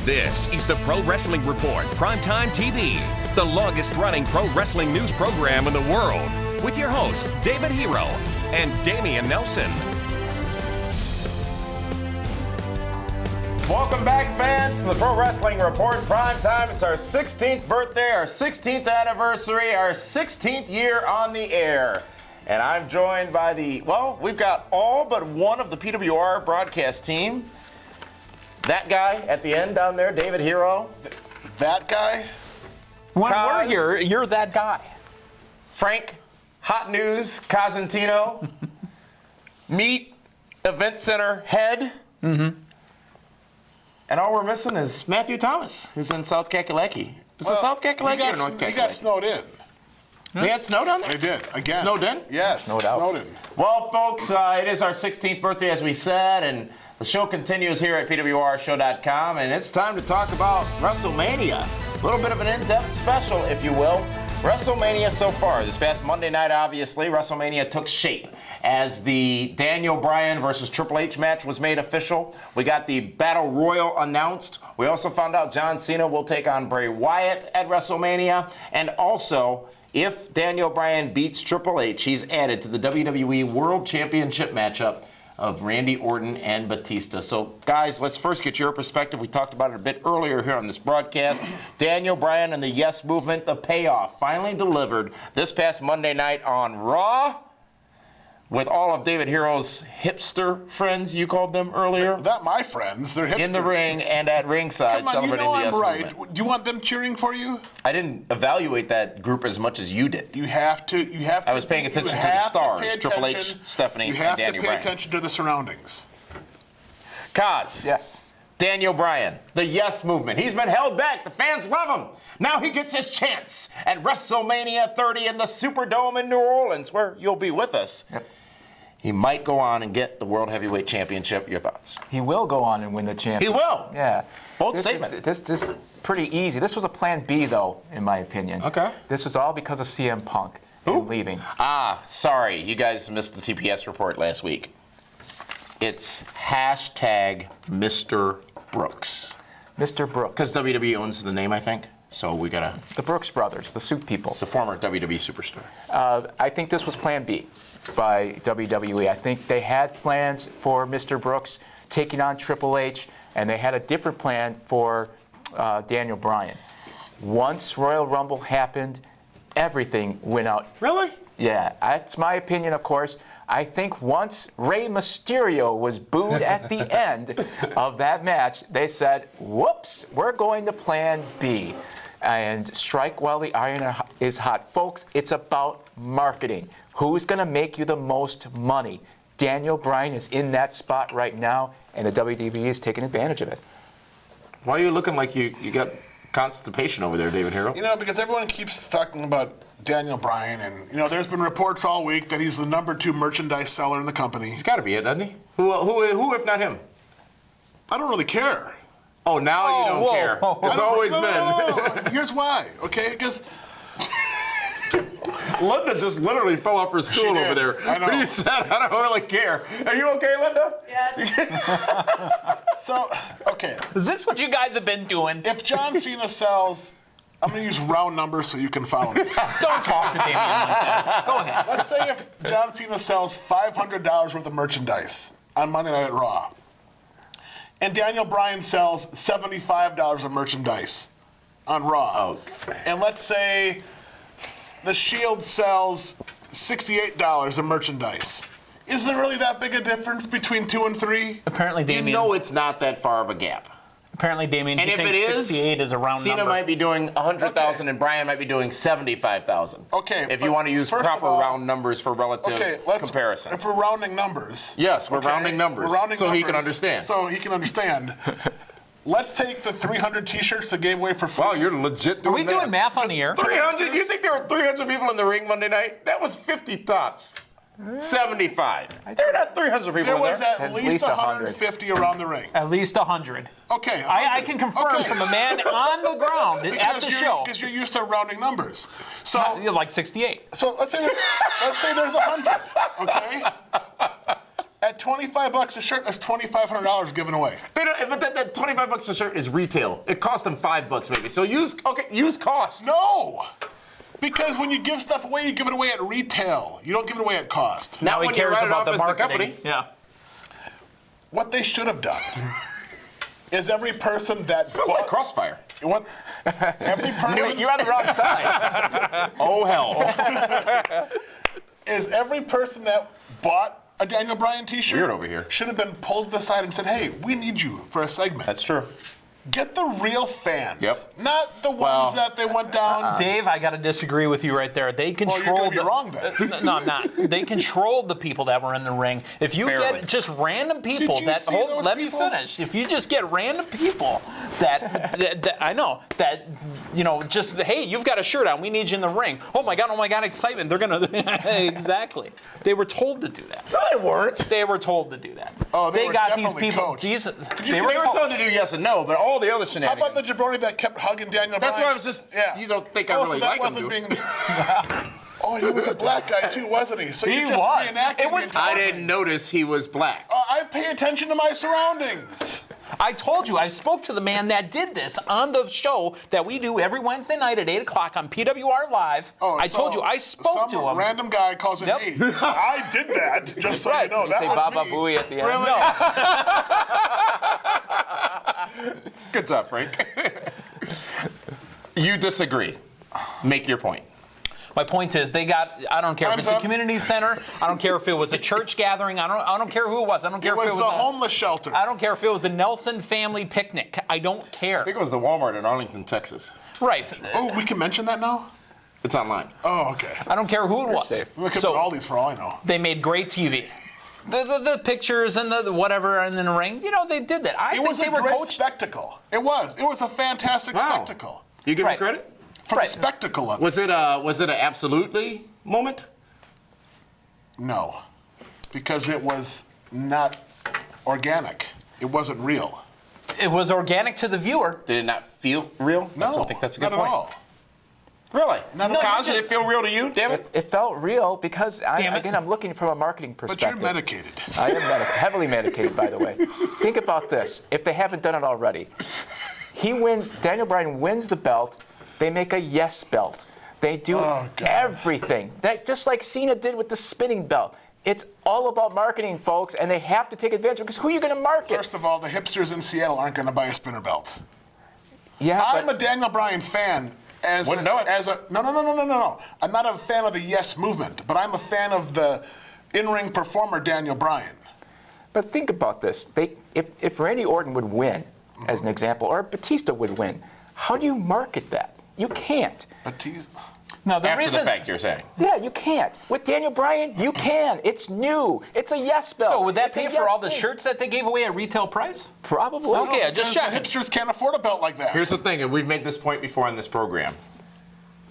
This is the Pro Wrestling Report, PrimeTime TV, the longest-running pro wrestling news program in the world, with your hosts, David Hero and Damian Nelson. Welcome back, fans, to the Pro Wrestling Report, PrimeTime. It's our 16th birthday, our 16th anniversary, our 16th year on the air. And I'm joined by we've got all but one of the PWR broadcast team. That guy at the end down there, David Hero. That guy? When we're here, you're that guy. Frank, Hot News, Cosentino. Meet Event Center Head. Mm-hmm. And all we're missing is Matthew Thomas, who's in South Kakalaki. Is it South Kakalaki or North Kakalaki? He got snowed in. They had snow down there? They did, again. Snowed in? Yes, snowed in. Well, folks, it is our 16th birthday, as we said, and the show continues here at PWRshow.com, and it's time to talk about WrestleMania. A little bit of an in-depth special, if you will. WrestleMania so far. This past Monday night, obviously, WrestleMania took shape as the Daniel Bryan versus Triple H match was made official. We got the Battle Royal announced. We also found out John Cena will take on Bray Wyatt at WrestleMania. And also, if Daniel Bryan beats Triple H, he's added to the WWE World Championship matchup of Randy Orton and Batista. So, guys, let's first get your perspective. We talked about it a bit earlier here on this broadcast. Daniel Bryan and the Yes Movement, the payoff, finally delivered this past Monday night on Raw with all of David Hero's hipster friends, you called them earlier. Not my friends, they're hipster. In the ring and at ringside, Come on, celebrating you know the Yes I'm right. Movement. Do you want them cheering for you? I didn't evaluate that group as much as you did. You have to. I was paying attention to the stars, Triple H, Stephanie, and Daniel Bryan. You have to pay attention to the surroundings. Kaz. Yes. Daniel Bryan, the Yes Movement. He's been held back. The fans love him. Now he gets his chance at WrestleMania 30 in the Superdome in New Orleans, where you'll be with us. Yep. He might go on and get the World Heavyweight Championship. Your thoughts? He will go on and win the championship. He will? Yeah. Bold statement. This is pretty easy. This was a plan B, though, in my opinion. Okay. This was all because of CM Punk and leaving. Sorry. You guys missed the TPS report last week. It's hashtag Mr. Brooks. Mr. Brooks. Because WWE owns the name, I think. So we got to... The Brooks brothers, the suit people. It's a former WWE superstar. I think this was plan B by WWE. I think they had plans for Mr. Brooks taking on Triple H, and they had a different plan for Daniel Bryan. Once Royal Rumble happened, everything went out. Really? Yeah, that's my opinion, of course. I think once Rey Mysterio was booed at the end of that match, they said, whoops, we're going to plan B. And strike while the iron is hot. Folks, it's about marketing. Who's going to make you the most money? Daniel Bryan is in that spot right now, and the WWE is taking advantage of it. Why are you looking like you got constipation over there, David Hero? You know, because everyone keeps talking about Daniel Bryan, and, you know, there's been reports all week that he's the #2 merchandise seller in the company. He's got to be it, doesn't he? Who if not him? I don't really care. Oh, now you don't care. It's always been. No. Here's why, okay? Because Linda just literally fell off her stool over there. I know. When you said, I don't really care. Are you okay, Linda? Yes. So, okay. Is this what you guys have been doing? If John Cena sells, I'm going to use round numbers so you can follow me. Don't talk to Damian like that. Go ahead. Let's say if John Cena sells $500 worth of merchandise on Monday Night Raw, and Daniel Bryan sells $75 of merchandise on Raw, and let's say the Shield sells $68 of merchandise. Is there really that big a difference between 2 and 3? Apparently, Damian. You know it's not that far of a gap. Apparently, Damian. And he if thinks it is, 68 is a round Cena number. might be doing 100,000 and Bryan might be doing 75,000. Okay. If you want to use proper round numbers for relative comparison. If we're rounding numbers. Yes, we're rounding numbers. We're rounding so numbers he can understand. So he can understand. Let's take the 300 T-shirts that gave away for free. Wow, you're legit doing Are we that. doing math on the air? 300? You think there were 300 people in the ring Monday night? That was 50 tops. 75. There are not 300 people There in was there. at least 150 around the ring. At least 100. Okay. I can confirm from a man on the ground at the show. Because you're used to rounding numbers. So You're like 68. So let's say there's 100. Okay. At $25 a shirt, that's $2,500 given away. They don't, but that $25 a shirt is retail. It cost them $5 maybe. So use cost. No! Because when you give stuff away, you give it away at retail. You don't give it away at cost. Now he when you cares write it about off the as marketing. company. Yeah. What they should have done is every person that Smells like Crossfire. What? Every person You're on the wrong side. Oh hell. is every person that bought a Daniel Bryan t-shirt Weird over here. should have been pulled to the side and said, hey, we need you for a segment. That's true. Get the real fans. Yep. Not the ones Well, that they went down. Dave, I got to disagree with you right there. They controlled. Well, you're going to be wrong then. No, I'm not. They controlled the people that were in the ring. If you Barely. get just random people Did you that see those let people? me finish. If you just get random people that I know that just hey, you've got a shirt on. We need you in the ring. Oh my god, excitement. They're gonna exactly. They were told to do that. No, they weren't. They were told to do that. Oh, they were got these definitely people. coached. They see were They were coached. told to do yes and no, but all the other How shenanigans. about the jabroni that kept hugging Daniel Bryan? That's what I was just. Yeah. You don't think I Oh, really so that like him, wasn't do being. Oh, he was a black guy too, wasn't he? So He you're just was. reenacting It was- the entire I thing. didn't notice he was black. I pay attention to my surroundings. I told you, I spoke to the man that did this on the show that we do every Wednesday night at 8 o'clock on PWR Live. I told you, I spoke to him. Random guy calls in, Yep. hey, I did that, just so Right. you know. You That say was Baba me. Booey at the end. Really? No. Good job, Frank. You disagree. Make your point. My point is, they got, I don't care if Time's it's a up. community center, I don't care if it was a church gathering, I don't care who it was, I don't care It if was it the was homeless shelter. I don't care if it was the Nelson family picnic. I don't care. I think it was the Walmart in Arlington, Texas. Right. Oh, we can mention that now? It's online. Oh, okay. I don't care who it was. safe. We could So- put all these for all I know. They made great TV. The pictures and the whatever and then the ring, they did that. I It think was they a were great coached. spectacle. It was. It was a fantastic spectacle. You give Right. me credit? For Right. the spectacle of it. Was it an absolutely moment? No. Because it was not organic. It wasn't real. It was organic to the viewer. Did it not feel real? No. I think that's a good not point. at all. Really? Not at all. Kaz, did it feel real to you? Damn it. It felt real because, Damn it. again, I'm looking from a marketing But perspective. you're medicated. I am heavily medicated, by the way. Think about this. If they haven't done it already, Daniel Bryan wins the belt. They make a yes belt. They do Oh, God. everything. Just like Cena did with the spinning belt. It's all about marketing, folks, and they have to take advantage because who are you going to market? First of all, the hipsters in Seattle aren't going to buy a spinner belt. Yeah, I'm but a Daniel Bryan fan. Wouldn't know it. No. I'm not a fan of the yes movement, but I'm a fan of the in-ring performer Daniel Bryan. But think about this. If Randy Orton would win, as an example, or Batista would win, how do you market that? You can't. But he's... No, the After reason. the fact, you're saying. Yeah, you can't. With Daniel Bryan, you can. It's new. It's a yes belt. So would that It's a pay for yes all the thing. shirts that they gave away at retail price? Probably. Okay, I just Because checking. the hipsters can't afford a belt like that. Here's the thing, and we've made this point before on this program.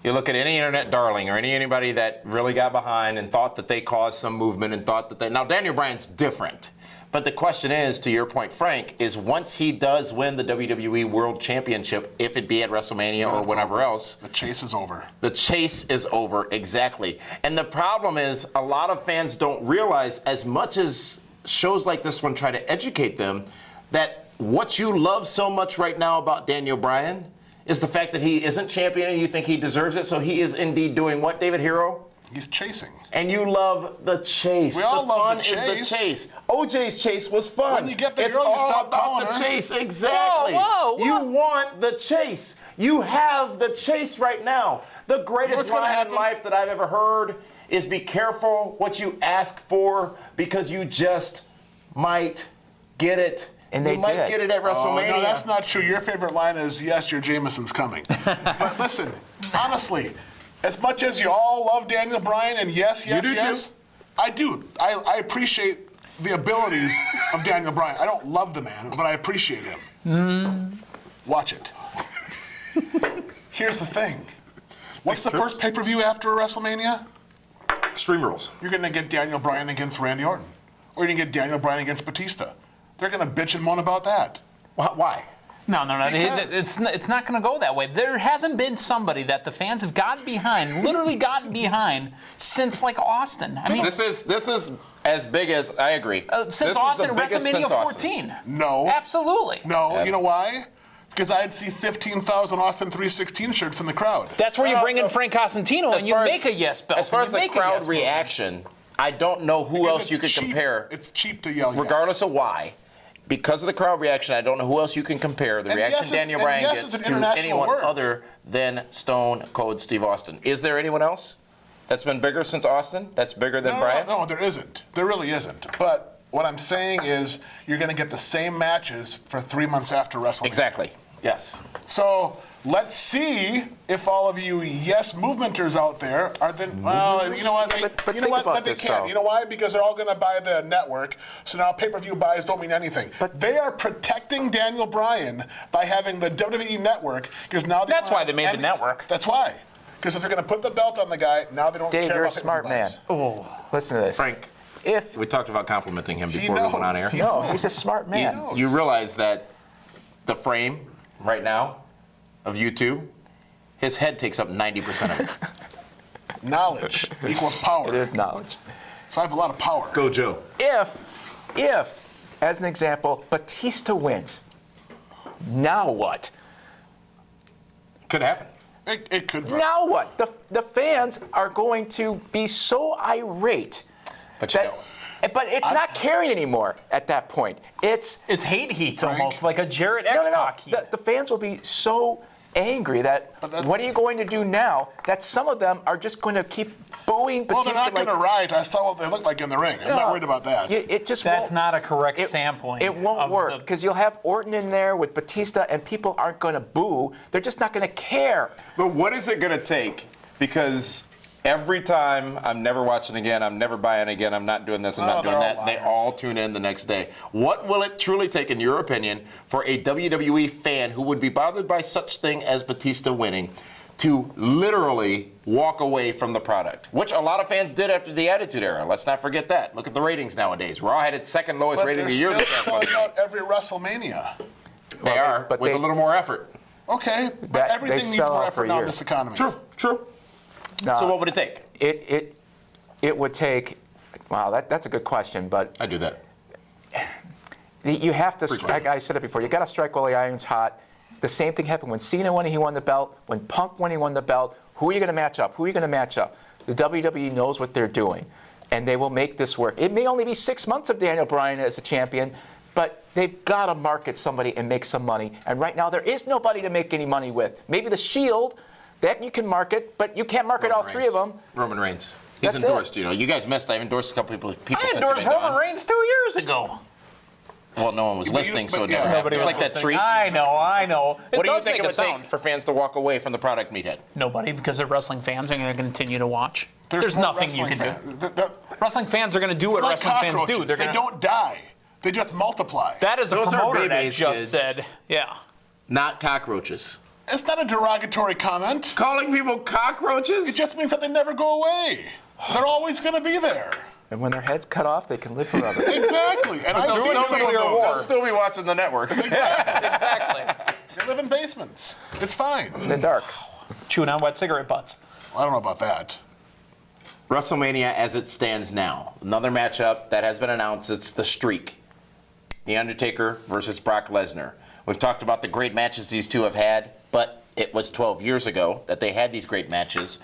You look at any internet darling or anybody that really got behind and thought that they caused some movement and thought that they... Now, Daniel Bryan's different. But the question is, to your point, Frank, is once he does win the WWE World Championship, if it be at WrestleMania or it's whatever over. else, The chase is over. the chase is over, exactly. And the problem is a lot of fans don't realize, as much as shows like this one try to educate them, that what you love so much right now about Daniel Bryan is the fact that he isn't champion and you think he deserves it. So he is indeed doing what, David Hero? He's chasing. And you love the chase. We all the love fun the is chase. the chase. OJ's chase was fun. When you get the it's girl, you all stop about calling the her. chase. Exactly. Whoa, whoa. You want the chase. You have the chase right now. The greatest What's gonna line in happen? life that I've ever heard is be careful what you ask for because you just might get it. And they you might did. get it at Oh, WrestleMania. no, that's not true. Your favorite line is, yes, your Jameson's coming. But listen, honestly, as much as you all love Daniel Bryan, and yes, do too. I do. I appreciate the abilities of Daniel Bryan. I don't love the man, but I appreciate him. Watch it. Here's the thing. What's the first pay-per-view after WrestleMania? Extreme Rules. You're going to get Daniel Bryan against Randy Orton. Or you're going to get Daniel Bryan against Batista. They're going to bitch and moan about that. Why? No. Because- It's not going to go that way. There hasn't been somebody that the fans have gotten behind, literally gotten behind, since like Austin. I mean, This is as big as I agree. since This is Austin, the biggest WrestleMania since 14. No. Absolutely. No, you know why? Because I'd see 15,000 Austin 316 shirts in the crowd. That's where you bring in Frank Cosentino and you far as- make a yes belt. As far as You the make a crowd yes belt. reaction, I don't know who Because else it's you could cheap. compare. It's cheap to yell Regardless of why. Because of the crowd reaction, I don't know who else you can compare the And reaction yes, it's- Daniel and Bryan yes, gets it's an to international anyone word. other than Stone Cold Steve Austin. Is there anyone else that's been bigger since Austin? That's bigger than Bryan? No, there isn't. There really isn't. But what I'm saying is you're going to get the same matches for 3 months after WrestleMania. Exactly. Yes. So let's see if all of you yes movementers out there are then, well, you know what? They, But you know think what? about But they this, can't. though. You know why? Because they're all going to buy the network. So now pay-per-view buys don't mean anything. But they are protecting Daniel Bryan by having the WWE network because now they That's wanna- why they made the and network. That's why. Because if they're going to put the belt on the guy, now they don't Dave, care you're a about smart pay-per-view man. buys. Listen to this. Frank, If we talked about complimenting him before we knows. went on air. no, he's a smart man. knows. You realize that the frame right now of you two, his head takes up 90% of it. Knowledge equals power. It is knowledge. So I have a lot of power. Go, Joe. If, as an example, Batista wins, now what? Could happen. It could. Now what? The fans are going to be so irate. But you that, but it's not caring anymore at that point. It's It's hate heat Frank? almost, like a Jarrett no. X-Pac heat. The fans will be so angry that what are you going to do now? That some of them are just going to keep booing Batista. Well, they're not going to riot. I saw what they look like in the ring. I'm not worried about that. It just That's won't, not a correct sampling. It won't of work the- because you'll have Orton in there with Batista, and people aren't going to boo. They're just not going to care. But what is it going to take? Because every time I'm never watching again, I'm never buying again, I'm not doing this, I'm not they're doing all that, they liars. all tune in the next day. What will it truly take, in your opinion, for a WWE fan who would be bothered by such thing as Batista winning to literally walk away from the product? Which a lot of fans did after the Attitude Era. Let's not forget that. Look at the ratings nowadays. Raw had its second lowest But rating they're a year still ago. selling out every WrestleMania. They are, but with they- a little more effort. Okay, but They everything needs sell more out for effort now in years. this economy. True. So what would it take? It would take. Wow, that's a good question, but I do that. you have to. Freak Like I said it before, you got to strike while the iron's hot. The same thing happened when Cena won, he won the belt. When Punk won, he won the belt. Who are you going to match up? The WWE knows what they're doing, and they will make this work. It may only be 6 months of Daniel Bryan as a champion, but they've got to market somebody and make some money. And right now, there is nobody to make any money with. Maybe the Shield, that you can market, but you can't market all three of them. Roman Reigns. He's That's endorsed, it. You guys missed. I've endorsed a couple people I since endorsed you've been Roman gone. Reigns 2 years ago. Well, no one was But you- listening, so but it never yeah. happened. Nobody It's was like that listening. treat. I know. What do you does think make it a would sound. take for fans to walk away from the product, Meathead? Nobody, because they're wrestling fans and they're going to continue to watch. There's There's more nothing you wrestling can do. fans. Wrestling fans are going to do what Like wrestling fans do. cockroaches. They're They gonna, don't die. They just multiply. That is a Those are promoter that babies, just kids. said, yeah. Not cockroaches. It's not a derogatory comment. Calling people cockroaches? It just means that they never go away. They're always going to be there. And when their heads cut off, they can live forever. Exactly. And I've they'll seen still some be of your those. war. They'll still be watching the network. Exactly. They live in basements. It's fine. In the dark. Chewing on wet cigarette butts. I don't know about that. WrestleMania as it stands now. Another matchup that has been announced. It's the Streak. The Undertaker versus Brock Lesnar. We've talked about the great matches these two have had, but it was 12 years ago that they had these great matches.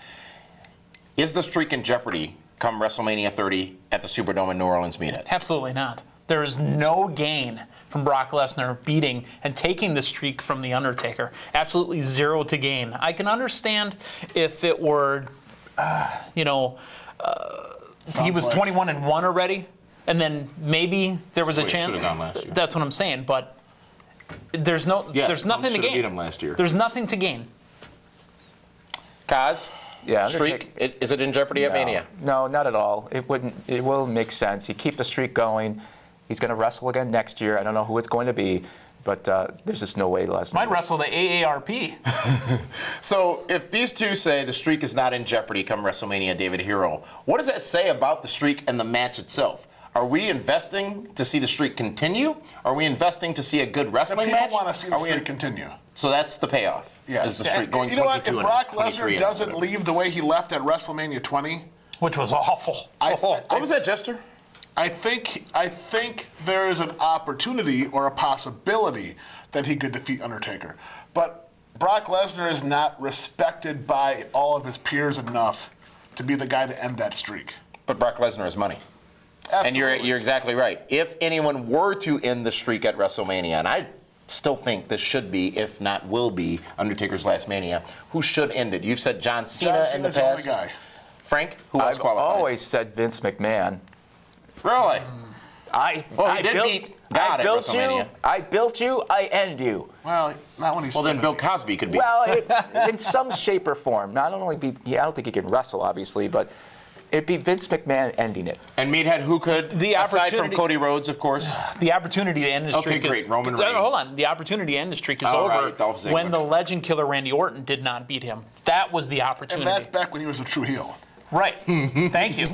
Is the Streak in jeopardy come WrestleMania 30 at the Superdome in New Orleans, Meathead? Absolutely not. There is no gain from Brock Lesnar beating and taking the streak from The Undertaker. Absolutely zero to gain. I can understand if it were, he was like- 21-1 already, and then maybe there was a Well, he chance. should've gone last year. That's what I'm saying, but there's Yes, there's nothing to should've gain. beat him last year. There's nothing to gain. Kaz? Yeah, Streak, is it in jeopardy at Mania? No, not at all. It wouldn't. It will make sense. You keep the streak going. He's going to wrestle again next year. I don't know who it's going to be, but there's just no way Lesnar. Might would. wrestle the AARP. So if these two say the streak is not in jeopardy come WrestleMania, David Hero, what does that say about the streak and the match itself? Are we investing to see the streak continue? Are we investing to see a good wrestling match? People want to see the streak continue. So that's the payoff. Yes. Is the streak going you know what? 22 If Brock and 23 Lesnar doesn't leave the way he left at WrestleMania 20, which was awful. What was that, Jester? I think there is an opportunity or a possibility that he could defeat Undertaker. But Brock Lesnar is not respected by all of his peers enough to be the guy to end that streak. But Brock Lesnar has money. Absolutely. And you're exactly right. If anyone were to end the streak at WrestleMania, and I still think this should be, if not will be, Undertaker's last Mania, who should end it? You've said John Cena in the past. Cena's the only guy. Frank, who else I've qualifies? always said Vince McMahon. Really? I did beat God at WrestleMania. I built you, I end you. Well, not when he's Well, then sleeping. Bill Cosby could be. Well, in some shape or form. Not only I don't think he can wrestle, obviously, but it'd be Vince McMahon ending it. And Meathead, who could, aside from Cody Rhodes, of course? The opportunity to end the streak Okay, great. is... Roman Reigns. Hold on. The opportunity to end the streak is All over right, Dolph Ziggler. when the legend killer Randy Orton did not beat him. That was the opportunity. And that's back when he was a true heel. Right. Thank you.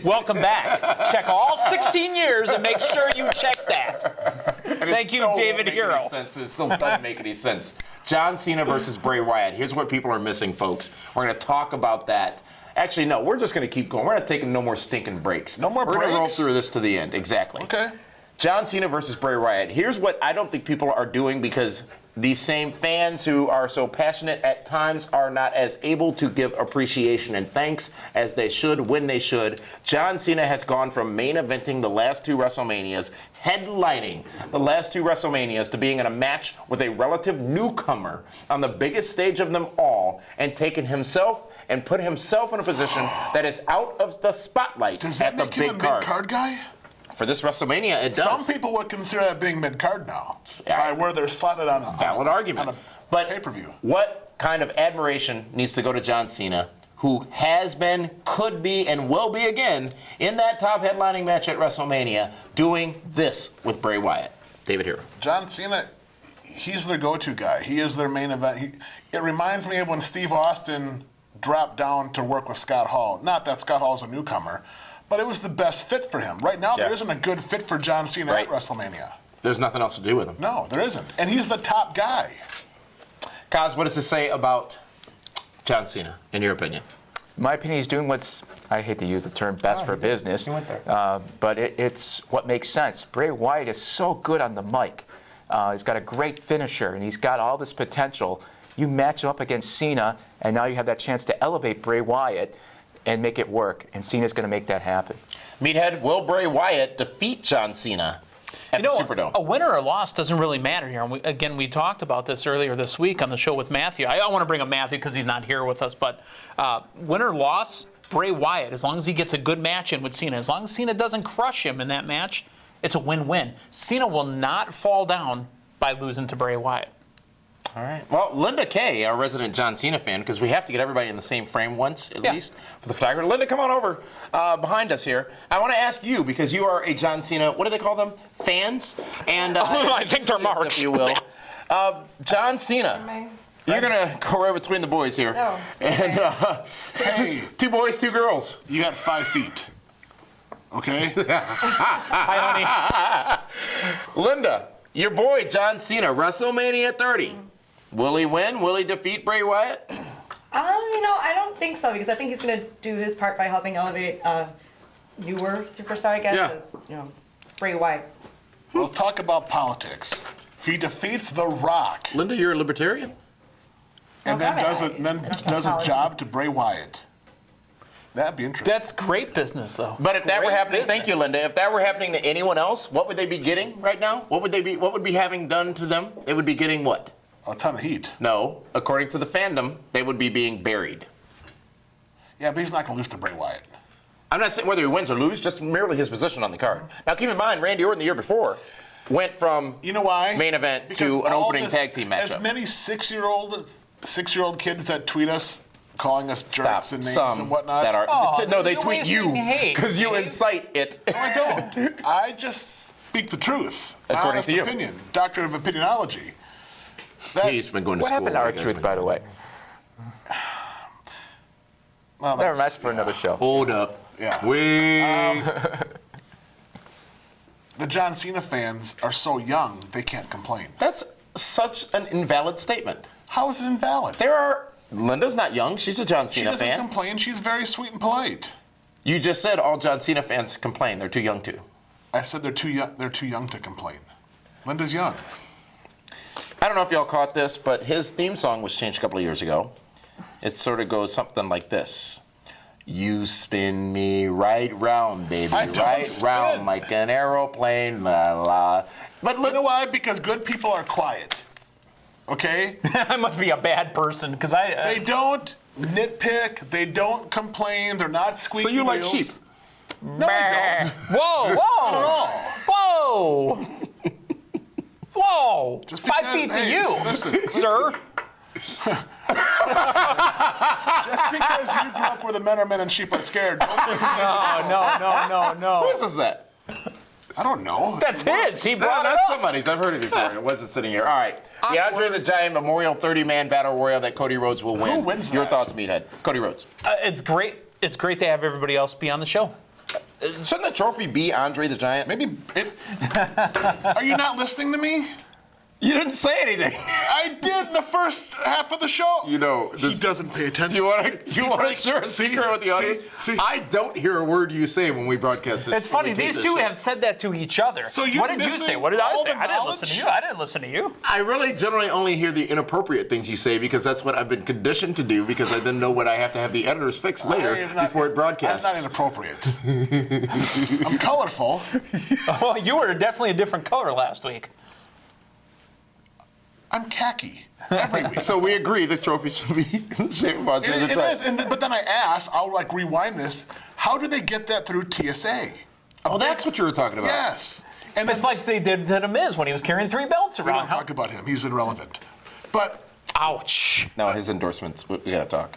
Welcome back. Check all 16 years and make sure you check that. Thank you, David Hero. It still doesn't make any sense. John Cena versus Bray Wyatt. Here's what people are missing, folks. We're going to talk about that. Actually, no, we're just going to keep going. We're not taking no more stinking breaks. No more breaks? We're going to roll breaks? through this to the end. Exactly. Okay. John Cena versus Bray Wyatt. Here's what I don't think people are doing, because these same fans who are so passionate at times are not as able to give appreciation and thanks as they should when they should. John Cena has gone from main eventing the last two WrestleManias, headlining the last two WrestleManias, to being in a match with a relative newcomer on the biggest stage of them all, and taken himself and put himself in a position that is out of the spotlight. Does that at the make him a big card. mid-card guy? For this WrestleMania, it does. Some people would consider that being mid-card now, Yeah. by where they're slotted on a Valid argument. on a But pay-per-view. what kind of admiration needs to go to John Cena, who has been, could be, and will be again in that top headlining match at WrestleMania, doing this with Bray Wyatt? David Hero. John Cena, he's their go-to guy. He is their main event. It reminds me of when Steve Austin dropped down to work with Scott Hall. Not that Scott Hall is a newcomer, but it was the best fit for him. Right now, there isn't a good fit for John Cena at WrestleMania. There's nothing else to do with him. No, there isn't. And he's the top guy. Kaz, what does this say about John Cena, in your opinion? In my opinion, he's doing what's, I hate to use the term best for business, but it's what makes sense. Bray Wyatt is so good on the mic. He's got a great finisher, and he's got all this potential. You match him up against Cena, and now you have that chance to elevate Bray Wyatt and make it work, and Cena's going to make that happen. Meathead, will Bray Wyatt defeat John Cena at the Superdome? A winner or loss doesn't really matter here. And we talked about this earlier this week on the show with Matthew. I don't want to bring up Matthew because he's not here with us, but win or loss, Bray Wyatt, as long as he gets a good match in with Cena, as long as Cena doesn't crush him in that match, it's a win-win. Cena will not fall down by losing to Bray Wyatt. All right. Well, Linda Kay, our resident John Cena fan, because we have to get everybody in the same frame once, at least, for the photographer. Linda, come on over behind us here. I want to ask you, because you are a John Cena, what do they call them? Fans? And I think they're marks. If you will. John Cena. You're going to go right between the boys here. No. And Hey, 2 boys, 2 girls. you got 5 feet. Okay? Hi, honey. Linda, your boy John Cena, WrestleMania 30. Will he win? Will he defeat Bray Wyatt? I don't think so, because I think he's going to do his part by helping elevate a newer superstar, I guess, as, Bray Wyatt. We'll talk about politics. He defeats The Rock Linda, you're a libertarian? and then does a politics. job to Bray Wyatt. That'd be interesting. That's great business, though. But if that were Great happening, thank you, business. Linda. If that were happening to anyone else, what would they be getting right now? What would be having done to them? It would be getting what? A ton of heat. No, according to the fandom, they would be being buried. Yeah, but he's not going to lose to Bray Wyatt. I'm not saying whether he wins or loses, just merely his position on the card. Now, keep in mind, Randy Orton the year before went from You know why? main event Because to an all opening this- tag team matchup. As many six-year-old kids that tweet us, calling us jerks and names Some and whatnot. that are Oh, no, they you're tweet you wasting hate, because you Dave. incite it. No, I don't. I just speak the truth. My According honest to you. opinion. Doctor of opinionology. He's been going to What school. happened to I our guess, truth, but- by the way? Well, Never mind, that's for another show. Hold up. Yeah. Wait. the John Cena fans are so young, they can't complain. That's such an invalid statement. How is it invalid? Linda's not young. She's a John She Cena doesn't fan. complain. She's very sweet and polite. You just said all John Cena fans complain. They're too young to. I said they're too young. They're too young to complain. Linda's young. I don't know if y'all caught this, but his theme song was changed a couple of years ago. It sort of goes something like this. You spin me right round, baby, I don't right spin. round like an aeroplane, la la. But You know why? Because good people are quiet. Okay? I must be a bad person because They don't nitpick. They don't complain. They're not squeaky so you like wheels. sheep? No, I don't. Whoa! Not at all. Whoa! Whoa! Just 5 because- feet to hey, you, listen. sir. Just because you grew up where the men are men and sheep are scared. Don't No. Whose is that? I don't know. That's his. He brought it That's up. somebody's. I've heard it before. It wasn't sitting here. All right. The Andre the Giant Memorial 30-man Battle Royal that Cody Rhodes will win. Who wins Your that? thoughts, Meathead. Cody Rhodes. It's great. It's great to have everybody else be on the show. Shouldn't the trophy be Andre the Giant? Maybe it. Are you not listening to me? You didn't say anything. I did the first half of the show. You know, He doesn't pay attention. You want to Frank? share a secret with the audience? See? I don't hear a word you say when we broadcast this. It's funny. when we tape These this two show. have said that to each other. So you're what did you say? missing What did I all say? the I didn't listen to knowledge? you. I didn't listen to you. I really generally only hear the inappropriate things you say because that's what I've been conditioned to do because I then know what I have to have the editors fix later before it broadcasts. I'm not inappropriate. I'm colorful. Well, you were definitely a different color last week. I'm khaki every week. So we agree the trophy should be in the shape of Andre the It Giant. is, but then I asked, I'll like rewind this. How do they get that through TSA? Oh, that's what you were talking about. Yes. And It's like they did to The Miz when he was carrying 3 belts we don't around. talk about him. He's irrelevant. But Ouch. No, his endorsements. We gotta talk.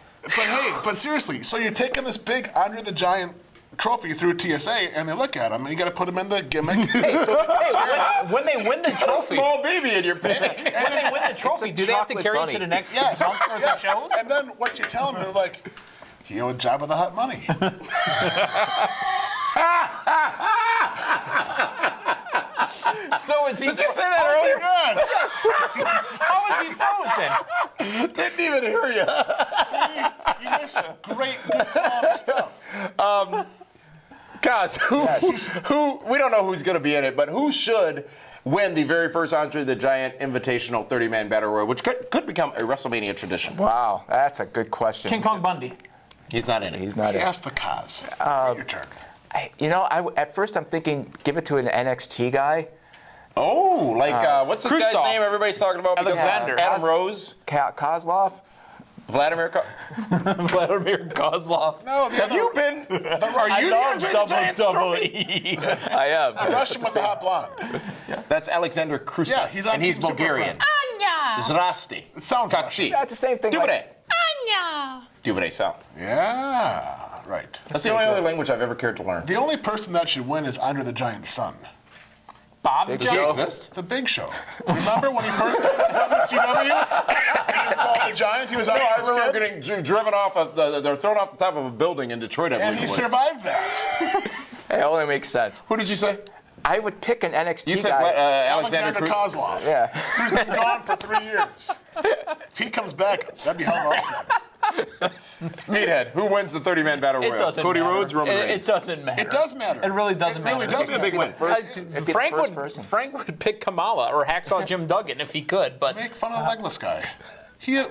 but seriously, so you're taking this big Andre the Giant trophy through TSA, and they look at him, and you got to put him in the gimmick. When they win the trophy, Small baby in your pick. when they win the trophy, do they have to chocolate carry it bunny. to the next Yes, month for yes. the shows? And then what you tell him is like, he owed Jabba the Hutt money. So is he? Did you say that earlier? How is he frozen? Didn't even hear you. See, you miss great, good quality stuff. Guys, who? We don't know who's going to be in it, but who should win the very first Andre the Giant Invitational 30-man Battle Royal, which could become a WrestleMania tradition? Wow, that's a good question. King Kong Bundy. He's not in it. He's not in. Ask the cause. Your turn. At first I'm thinking give it to an NXT guy. Oh, like what's this guy's Khrushchev. name everybody's talking about? Because Alexander. Adam Rose, Kozlov. Vladimir. Vladimir Kozlov. No, the Have other, you been? Are I you love the Andre the Giant's trophy? WWE. I am. the Russian with the hot blonde. That's Alexander Khrushchev. Yeah, he's on and he's Team Super Bulgarian. Friend. Zdrasty. It sounds Russian. Kaksi. That's the same thing. Dubere. Dubere sound. Yeah, right. That's the only other language I've ever cared to learn. The only person that should win is Andre the Giant's son. Bob Big Does he Jones. exist? The Big Show. Remember when he first came to WCW? He was called the Giant. He was out No, I as a remember kid. getting driven off of they're thrown off the top of a building in Detroit. I And believe he it was. survived that. It only makes sense. Who did you say? I would pick an NXT You said guy. Alexander Khrushchev. Kozlov. Yeah. Who's been gone for 3 years. If he comes back, that'd be hell of an upset. Meathead. Who wins the 30-man battle royal? It doesn't Cody matter. Rodes, Roman Reigns. It doesn't matter. It does matter. It really doesn't It really matter. does It's a big win. Frank would pick Kamala or Hacksaw Jim Duggan if he could, but Make fun of the legless guy. He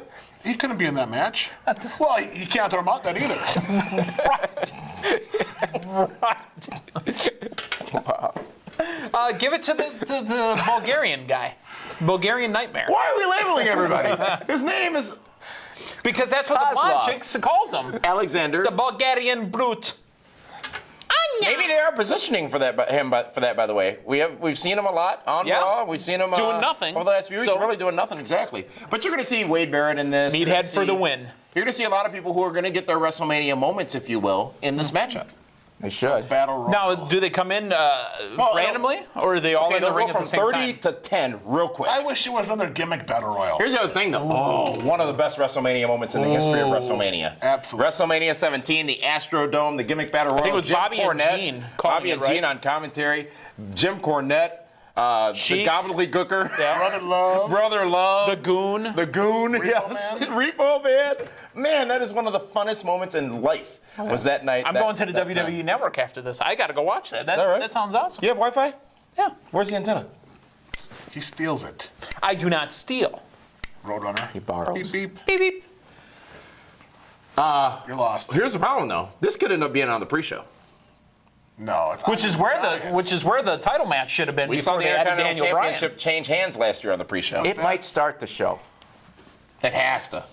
couldn't be in that match. Well, he can't throw him out that either. give it to the Bulgarian guy, Bulgarian Nightmare, Why are we labeling everybody? His name is because that's what the blonde Kozlov. chicks calls him, Alexander. the Bulgarian brute. Maybe they are positioning for that. By the way, we've seen him a lot on Yeah. Raw. We've seen him Doing nothing. over the last few weeks. So- Really doing nothing exactly. But you're going to see Wade Barrett in this. You're Meathead gonna for the see- win. You're going to see a lot of people who are going to get their WrestleMania moments, if you will, in this matchup. They should. Battle Royal. Now, do they come in randomly, or are they all in the ring at the same from time? 30 to 10 real quick. I wish it was another gimmick Battle Royal. Here's the other thing, though. Oh, one of the best WrestleMania moments in the history of WrestleMania. Absolutely. WrestleMania 17, the Astrodome, the gimmick Battle Royal. think it was Jim Bobby and Cornette, Gene calling Bobby and it, right? Gene on commentary. Jim Cornette, the Sheik. gobbledygooker. Yeah. Brother Love. Brother Love. The Goon. The Goon, yes. Man. Repo Man. Man, that is one of the funnest moments in life, was that night. I'm going to the WWE Network after this. I got to go watch that. that right? That sounds awesome. You have Wi-Fi? Yeah. Where's the antenna? He steals it. I do not steal. Roadrunner. He borrows. Beep, beep. Beep, beep. You're lost. Here's the problem, though. This could end up being on the pre-show. No, it's Which is where the title match should have been We saw before the they added Intercontinental Daniel Bryan. Championship change hands last year on the pre-show. It might start the show. It has to.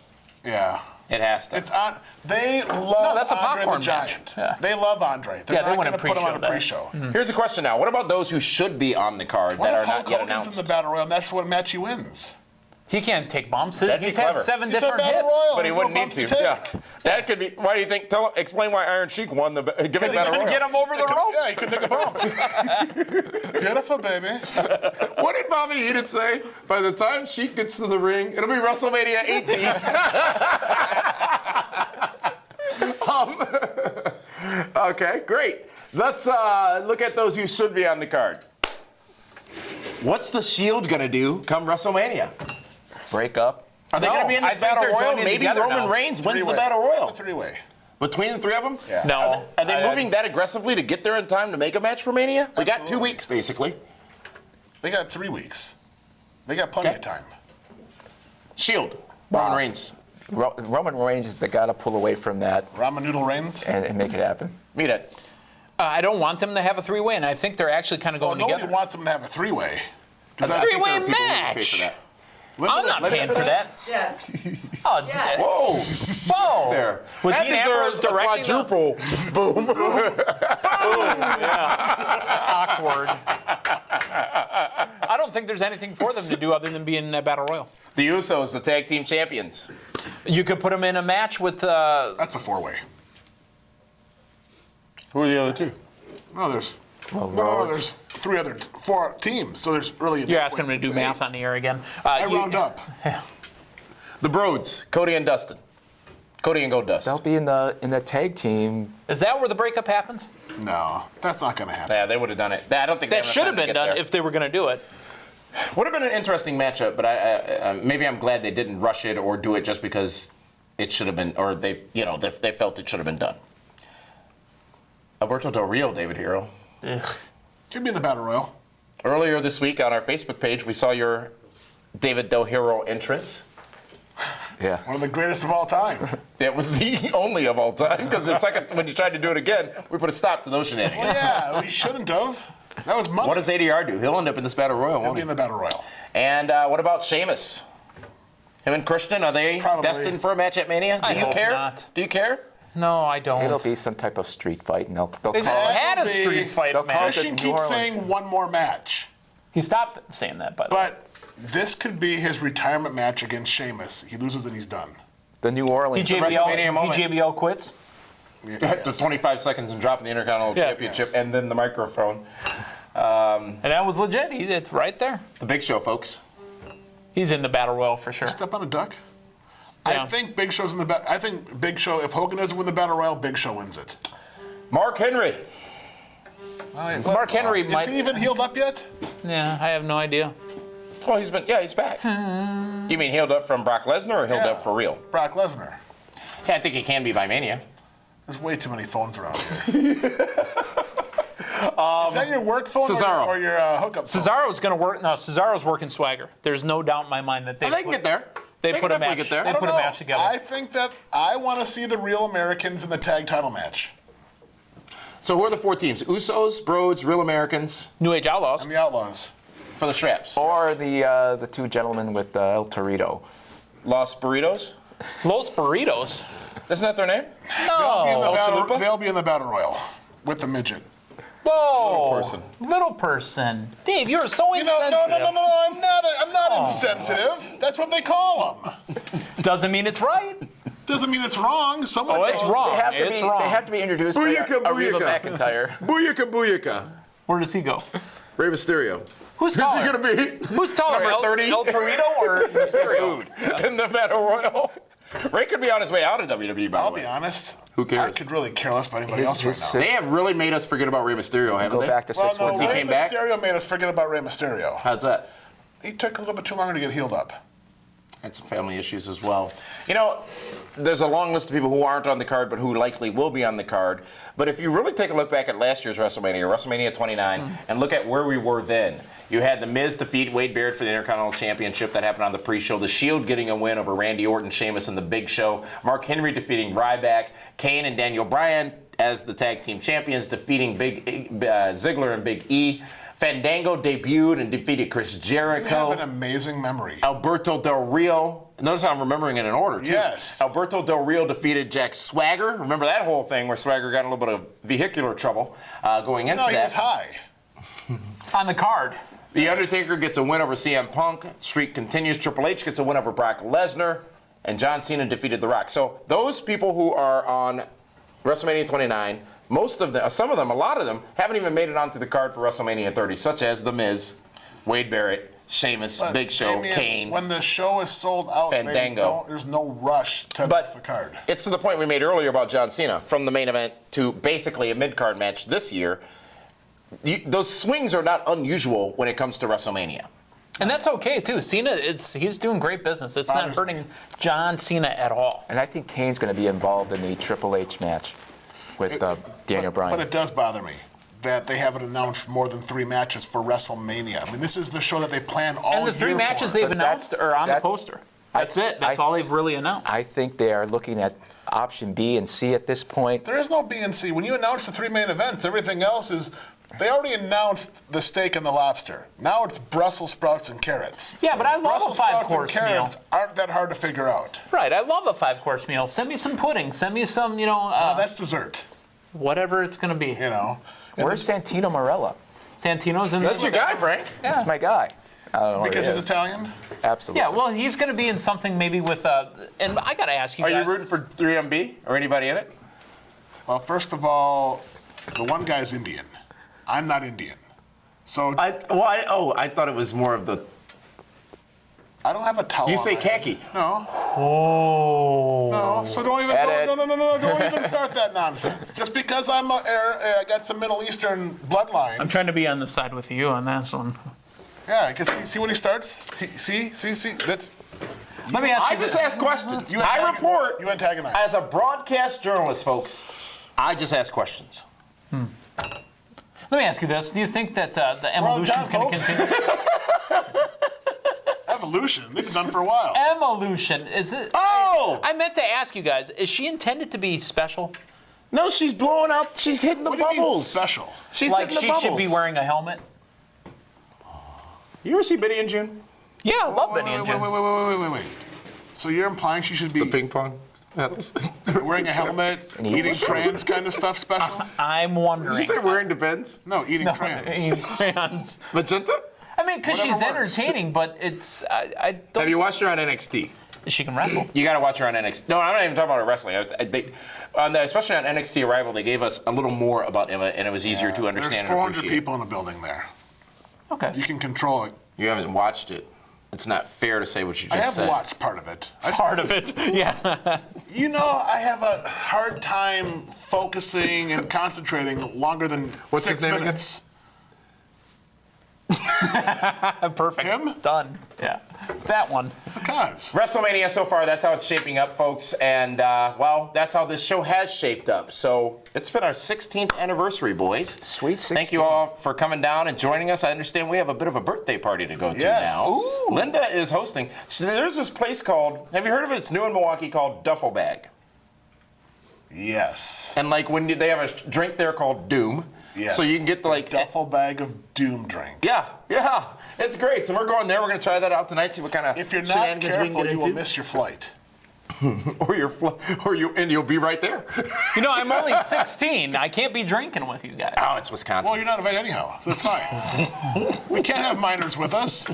Yeah. It has to. It's on. They love that's a Andre popcorn the Giant. match. Yeah. They love Andre. They're Yeah, they not wouldn't going to put him on a pre-show pre-show. Here's a question now. What about those who should be on the card What that if are not Hulk yet Hogan's announced? in the Battle Royal and that's what match he wins? He can't take bumps. That'd be He's had clever. 7 He's a different Battle hits. Royal. But he There's wouldn't no need bumps to. take. Yeah. That could be. Why do you think? Explain why Iron Sheik won the gimmick He's Battle going to Royal. get him over the rope. Yeah, he could take a bump. Beautiful, baby. What did Bobby Heenan say? By the time Sheik gets to the ring, it'll be WrestleMania 18. Okay, great. Let's look at those who should be on the card. What's the Shield gonna do come WrestleMania? Break up. Are they No, gonna be in I this think Battle they're Royal? joining Maybe together Roman now. Reigns wins the Three-way. Battle Royal. It's a three-way. Between the three of them? Yeah. No. Are they moving that aggressively to get there in time to make a match for Mania? We got 2 Absolutely. weeks, basically. They got 3 weeks. They got plenty of time. Shield. Wow. Roman Reigns. Roman Reigns is the guy to pull away from that Ramen Noodle Reigns. and make it happen. Meet it. I don't want them to have a 3-way, and I think they're actually kind of Well, going nobody together. wants them to have a three-way. I think Three-way there are people who would pay match. for that. I'm not paying for that. Yes. Oh, Yes. Whoa! whoa. There. With That Dean Ambrose deserves a directing the- quadruple. Boom. Awkward. I don't think there's anything for them to do other than be in that Battle Royal. The Usos, the tag team champions. You could put them in a match with. That's a four-way. Who are the other two? No, there's Well, no, Rhodes. there's 4 teams. So there's really. You're asking me to do math on the air again. I round up. The Broads, Cody and Dustin. Cody and Goldust. They'll be in the tag team. Is that where the breakup happens? No, that's not going to happen. Yeah, they would have done it. I don't think That should have been done if they were going to do it. Would have been an interesting matchup, but I maybe I'm glad they didn't rush it or do it just because it should have been, or they felt it should have been done. Alberto Del Rio, David Hero. Should be in the Battle Royal. Earlier this week on our Facebook page, we saw your David Del Hero entrance. Yeah. One of the greatest of all time. It was the only of all time because the second when you tried to do it again, we put a stop to those shenanigans. Well, yeah, we shouldn't have. That was money. What does ADR do? He'll end up in this Battle Royal, He'll won't be he? in the Battle Royal. And what about Sheamus? Him and Christian, are they Probably. destined for a match at Mania? I Do you hope care? not. Do you care? No, I don't. It'll be some type of street fight, and they'll They call just it. had a That'll be- street fight they'll call match. it Christian New keeps Orleans. saying one more match. He stopped saying that, by the way. But this could be his retirement match against Sheamus. He loses and he's done. The New Orleans. WrestleMania moment. PJBL quits. The 25 seconds and dropping the Intercontinental Yeah. Championship Yes. and then the microphone. And that was legit. It's right there. The Big Show, folks. He's in the Battle Royal for sure. Step on a duck. Yeah. I think Big Show's in the I think Big Show. If Hogan doesn't win the Battle Royal, Big Show wins it. Mark Henry. Mark Henry Is might. he even healed up yet? Yeah, I have no idea. Well, he's back. You mean healed up from Brock Lesnar or healed Yeah. up for real? Brock Lesnar. Yeah, I think he can be by Mania. There's way too many phones around here. Is that your work phone Cesaro. or your hookup phone? Cesaro's going to work. No, Cesaro's working Swagger. There's no doubt in my mind that They can get there. They can put a definitely match. get there. They I don't put a know. match together. I think that I want to see the real Americans in the tag title match. So who are the 4 teams? Usos, Broads, Real Americans New Age Outlaws. And the Outlaws. for the straps. Or the 2 gentlemen with El Torito. Los Burritos. Los Burritos. Isn't that their name? No. They'll be in the Battle Royal with the midget. Whoa. Little person. Little person. Dave, you're so You know, insensitive. no, I'm not insensitive. That's what they call them. Doesn't mean it's right. Doesn't mean it's wrong. Someone Oh, it's tells- wrong. They have to It's be. wrong. They have to be introduced Booyaka, by Reba booyaka. McIntyre. Booyaka, booyaka. Where does he go? Rey Mysterio. Who's Who's he taller? gonna be? Who's taller, Number 30? El Torito or Mysterio? In the Battle Royal. Ray could be on his way out of WWE, by I'll the way. be honest. Who cares? I could really care less about anybody else right now. They have really made us forget about Rey Mysterio, haven't Go they? back to Well, 6 no, Since he Rey came back? Mysterio made us forget about Rey Mysterio. How's that? He took a little bit too long to get healed up. And some family issues as well. You know, there's a long list of people who aren't on the card, but who likely will be on the card. But if you really take a look back at last year's WrestleMania, WrestleMania 29, and look at where we were then, you had The Miz defeat Wade Barrett for the Intercontinental Championship. That happened on the pre-show. The Shield getting a win over Randy Orton, Sheamus, and The Big Show. Mark Henry defeating Ryback. Kane and Daniel Bryan as the tag team champions, defeating Ziggler and Big E. Fandango debuted and defeated Chris You Jericho. have an amazing memory. Alberto Del Rio. Notice how I'm remembering it in order, too. Yes. Alberto Del Rio defeated Jack Swagger. Remember that whole thing where Swagger got in a little bit of vehicular trouble going into No, that. he was high. On the card. The Undertaker gets a win over CM Punk. Streak continues. Triple H gets a win over Brock Lesnar. And John Cena defeated The Rock. So those people who are on WrestleMania 29, most of them, some of them, a lot of them, haven't even made it onto the card for WrestleMania 30, such as The Miz, Wade Barrett, Sheamus, But, Big Show, Damien, Kane. When the show is sold out, Fandango. there's no rush to But the card. it's to the point we made earlier about John Cena, from the main event to basically a mid-card match this year. Those swings are not unusual when it comes to WrestleMania. And that's okay, too. Cena, he's doing great business. It's not Bothers me. hurting John Cena at all. And I think Kane's going to be involved in the Triple H match with Daniel Bryan. But it does bother me that they haven't announced more than 3 matches for WrestleMania. I mean, this is the show that they plan all And the 3 year matches for. they've But announced are on the that- poster. That's it. That's all they've really announced. I think they are looking at option B and C at this point. There is no B and C. When you announce the 3 main events, everything else is. They already announced the steak and the lobster. Now it's Brussels sprouts and carrots. Yeah, but I love Brussels a sprouts and 5-course meal. carrots aren't that hard to figure out. Right, I love a 5-course meal. Send me some pudding. Send me some, That's dessert, whatever it's going to be. you know. And Where's Santino Marella? Santino's in That's your guy, Frank. That's my guy. I don't know what because it he's is. Italian. Absolutely. Yeah, well, he's going to be in something maybe with, and I got to ask you Are you guys. rooting for 3MB or anybody in it? Well, first of all, the one guy's Indian. I'm not Indian. So I I thought it was more of the. don't have a towel. You on say my head. khaki. No. Oh. No. So don't even Edit. don't even start that nonsense. Just because I got some Middle Eastern bloodlines. I'm trying to be on the side with you on this one. Yeah, because see when he starts. See. That's. Let me ask I you just this. ask questions. You I antagonize- report. you antagonize. As a broadcast journalist, folks, I just ask questions. Let me ask you this. Do you think that the on evolution is time, going to folks. continue? Evolution. They've been done for a while. Evolution. Is it? Oh! I meant to ask you guys, is she intended to be special? No, she's blowing out. She's hitting the What do you mean bubbles. special? She's Like hitting the she should be bubbles. wearing a helmet? You ever see Biddy and June? Yeah, I love Wait, Benny and wait, Jim. wait. So you're implying she should be Ping pong. wearing a helmet, eating crayons kind of stuff special? I'm Did wondering. you say wearing depends? No, eating crayons. Eating crayons. Magenta? I mean, because she's Whatever works. entertaining, but it's I don't. Have you watched her on NXT? She can wrestle. You got to watch her on NXT. No, I'm not even talking about her wrestling. Especially on NXT Arrival, they gave us a little more about Emma, and it was easier to understand There's and 400 appreciate. people in the building there. Okay. You can control it. You haven't watched it. It's not fair to say what you I just have said. watched part of it. Part of it. Yeah. You know, I have a hard time focusing and concentrating longer than What's 6 his name again? minutes. Perfect. Him? Done. Yeah. That one. It's the cause. WrestleMania so far, that's how it's shaping up, folks. And, well, that's how this show has shaped up. So it's been our 16th anniversary, boys. Sweet 16. Thank you all for coming down and joining us. I understand we have a bit of a birthday party to go to Yes. now. Ooh. Linda is hosting. So there's this place called, have you heard of it? It's new in Milwaukee, called Duffel Bag. Yes. And like when they have a drink there called Doom. Yes. So you can get the like duffel bag of doom drink. Yeah, it's great. So we're going there. We're going to try that out tonight. See what kind of If you're not shenanigans we can careful, get you will into. miss your flight. And you'll be right there. You know, I'm only 16. I can't be drinking with you guys. Oh, it's Wisconsin. Well, you're not invited anyhow, so it's fine. We can't have minors with us.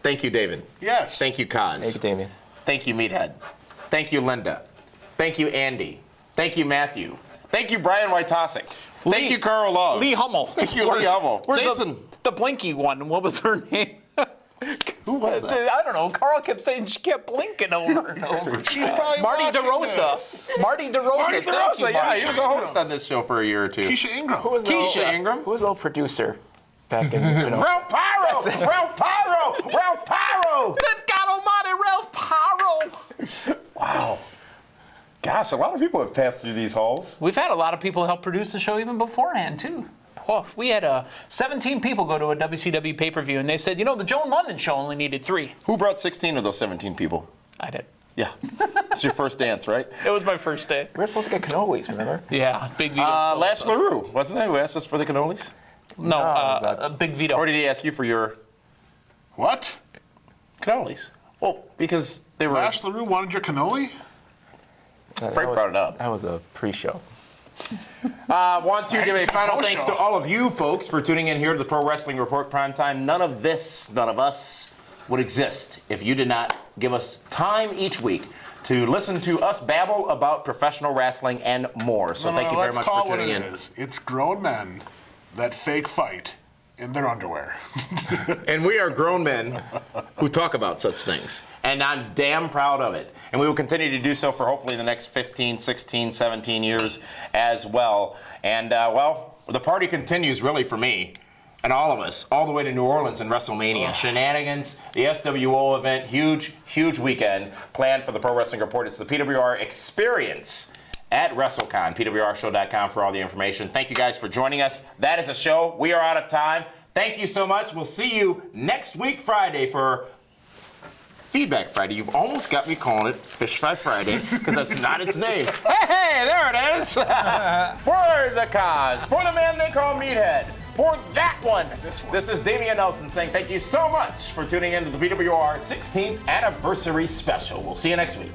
Thank you, David. Yes. Thank you, Kaz. Thank you, Damien. Thank you, Meathead. Thank you, Linda. Thank you, Andy. Thank you, Matthew. Thank you, Brian Wojtasic. Thank you, Carl Love. Lee Hummel. Thank you, Lee Hummel. Where's Jason. the Blinky one? What was her name? Who was that? I don't know. Carl kept saying she kept blinking over and over. She's probably Marty watching DeRosa. this. Marty DeRosa. Marty Thank you, DeRosa, yeah, Marty. he was a host on this show for a year or two. Keisha Ingram. Who was the Keisha old, Ingram. Who was the old producer back in? You know, Ralph Pyro! Ralph Pyro! Ralph Pyro! Good God Almighty, Ralph Pyro. Wow. Gosh, a lot of people have passed through these halls. We've had a lot of people help produce the show even beforehand, too. Well, we had 17 people go to a WCW pay-per-view, and they said, you know, the Joan London show only needed 3. Who brought 16 of those 17 people? I did. Yeah. It's your first dance, right? It was my first day. we were supposed to get cannolis, remember? Yeah, Big Vito. Lash LaRue, wasn't it, who asked us for the cannolis? No, was that- Big Vito. Or did he ask you for your What? cannolis? Well, because they were... Lash LaRue wanted your cannoli? Frank brought it up. That was a pre-show. Want to give a Thanks, final post thanks show. to all of you folks for tuning in here to the Pro Wrestling Report Primetime. None of this, none of us would exist if you did not give us time each week to listen to us babble about professional wrestling and more. So thank you very Let's much call for tuning in. what it is. It's grown men that fake fight in their underwear. And we are grown men who talk about such things. And I'm damn proud of it. And we will continue to do so for hopefully the next 15, 16, 17 years as well. And, well, the party continues really for me and all of us, all the way to New Orleans and WrestleMania. Shenanigans, the SWO event, huge, huge weekend planned for the Pro Wrestling Report. It's the PWR Experience at WrestleCon, PWRshow.com for all the information. Thank you guys for joining us. That is a show. We are out of time. Thank you so much. We'll see you next week, Friday, for Feedback Friday. You've almost got me calling it Fish Fry Friday because that's not its name. Hey, there it is. For the cause, for the man they call Meathead, for that one. This is Damian Nelson saying thank you so much for tuning in to the PWR 16th Anniversary Special. We'll see you next week.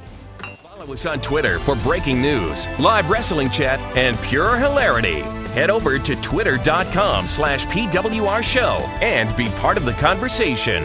Follow us on Twitter for breaking news, live wrestling chat, and pure hilarity. Head over to twitter.com/PWR Show and be part of the conversation.